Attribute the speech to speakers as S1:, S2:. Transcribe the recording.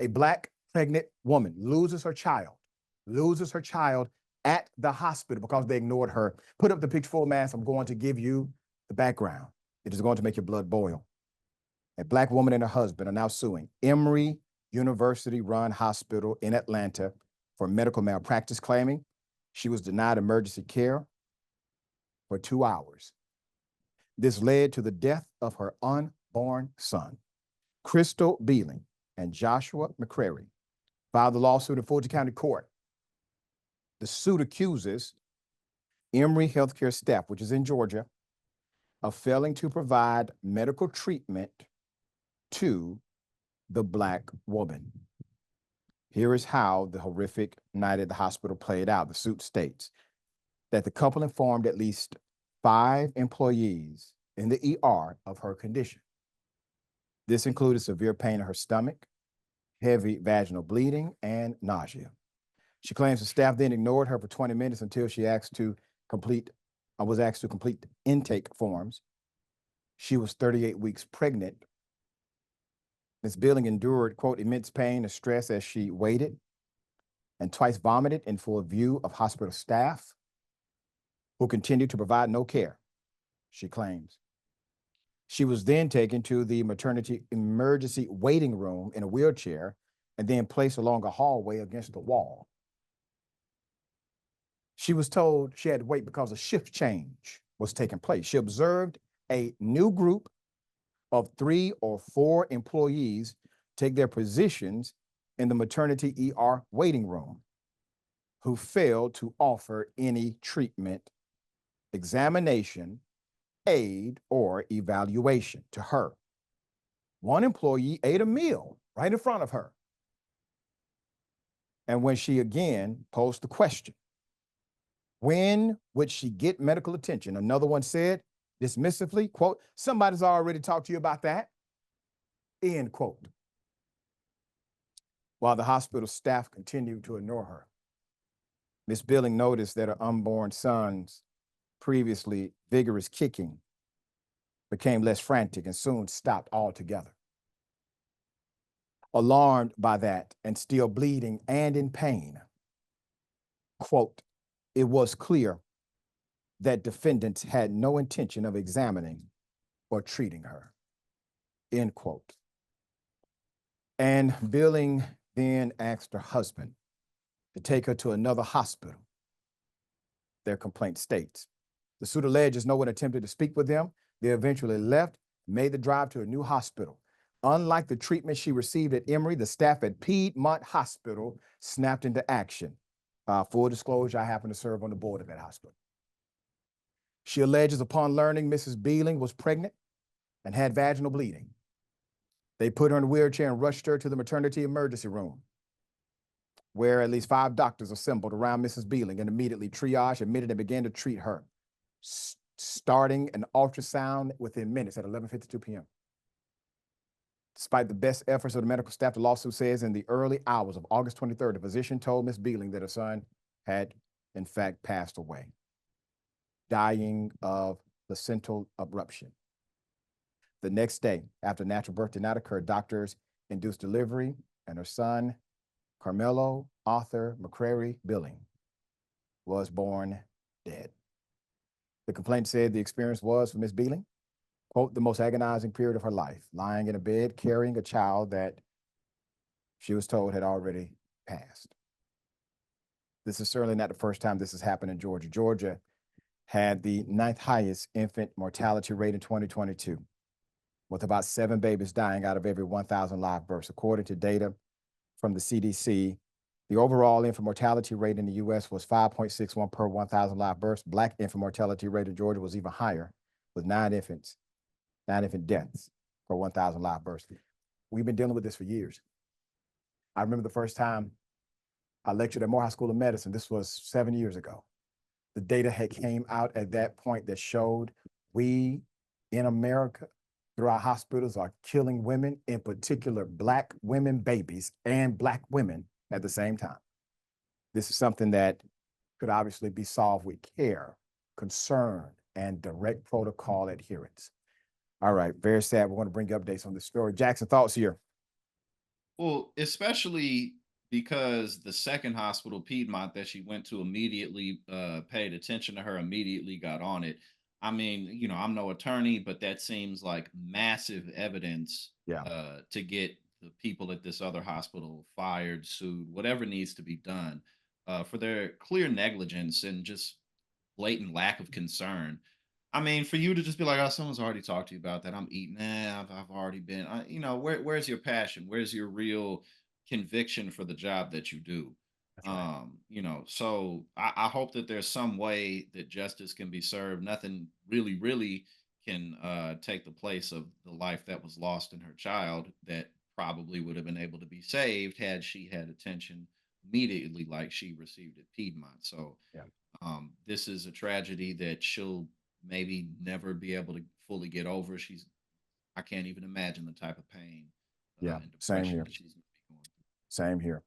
S1: A Black pregnant woman loses her child at the hospital because they ignored her. Put up the picture full mass. I'm going to give you the background. It is going to make your blood boil. A Black woman and her husband are now suing Emory University run hospital in Atlanta for medical malpractice, claiming she was denied emergency care for 2 hours. This led to the death of her unborn son. Crystal Bealing and Joshua McCreary filed the lawsuit in Fulton County Court. The suit accuses Emory Healthcare staff, which is in Georgia, of failing to provide medical treatment to the Black woman. Here is how the horrific night at the hospital played out. The suit states that the couple informed at least 5 employees in the ER of her condition. This included severe pain in her stomach, heavy vaginal bleeding, and nausea. She claims the staff then ignored her for 20 minutes until she was asked to complete intake forms. She was 38 weeks pregnant. Ms. Bealing endured, quote, immense pain and stress as she waited and twice vomited in full view of hospital staff who continued to provide no care, she claims. She was then taken to the maternity emergency waiting room in a wheelchair and then placed along a hallway against the wall. She was told she had to wait because a shift change was taking place. She observed a new group of 3 or 4 employees take their positions in the maternity ER waiting room who failed to offer any treatment, examination, aid, or evaluation to her. One employee ate a meal right in front of her. And when she again posed the question, when would she get medical attention? Another one said dismissively, quote, somebody's already talked to you about that, end quote. While the hospital staff continued to ignore her, Ms. Bealing noticed that her unborn son's previously vigorous kicking became less frantic and soon stopped altogether. Alarmed by that and still bleeding and in pain, quote, it was clear that defendants had no intention of examining or treating her, end quote. And Bealing then asked her husband to take her to another hospital. Their complaint states, the suit alleges no one attempted to speak with them. They eventually left, made the drive to a new hospital. Unlike the treatment she received at Emory, the staff at Piedmont Hospital snapped into action. Full disclosure, I happen to serve on the board of that hospital. She alleges upon learning Mrs. Bealing was pregnant and had vaginal bleeding, they put her in a wheelchair and rushed her to the maternity emergency room, where at least 5 doctors assembled around Mrs. Bealing and immediately triaged, admitted, and began to treat her, starting an ultrasound within minutes at 11:52 p.m. Despite the best efforts of the medical staff, the lawsuit says in the early hours of August 23rd, the physician told Ms. Bealing that her son had, in fact, passed away, dying of placental abruption. The next day, after natural birth did not occur, doctors induced delivery, and her son, Carmelo Arthur McCreary Bealing, was born dead. The complaint said the experience was for Ms. Bealing, quote, the most agonizing period of her life, lying in a bed carrying a child that she was told had already passed. This is certainly not the first time this has happened in Georgia. Georgia had the 9th highest infant mortality rate in 2022, with about 7 babies dying out of every 1,000 live births. According to data from the CDC, the overall infant mortality rate in the U.S. was 5.61 per 1,000 live births. Black infant mortality rate in Georgia was even higher, with 9 infant deaths per 1,000 live births. We've been dealing with this for years. I remember the first time I lectured at Morehouse School of Medicine. This was 7 years ago. The data had came out at that point that showed we in America, through our hospitals, are killing women, in particular Black women babies and Black women at the same time. This is something that could obviously be solved with care, concern, and direct protocol adherence. All right, very sad. We're going to bring you updates on this story. Jackson, thoughts here?
S2: Well, especially because the second hospital, Piedmont, that she went to immediately paid attention to her, immediately got on it. I mean, I'm no attorney, but that seems like massive evidence
S1: Yeah.
S2: to get the people at this other hospital fired, sued, whatever needs to be done for their clear negligence and just blatant lack of concern. I mean, for you to just be like, "Oh, someone's already talked to you about that. I'm eating. I've already been." Where's your passion? Where's your real conviction for the job that you do?
S1: That's right.
S2: So I hope that there's some way that justice can be served. Nothing really, really can take the place of the life that was lost in her child that probably would have been able to be saved had she had attention immediately like she received at Piedmont. So
S1: Yeah.
S2: this is a tragedy that she'll maybe never be able to fully get over. I can't even imagine the type of pain
S1: Yeah.
S2: and
S1: Same
S2: depression
S1: here.
S2: that she's going to be going through.
S1: Same here.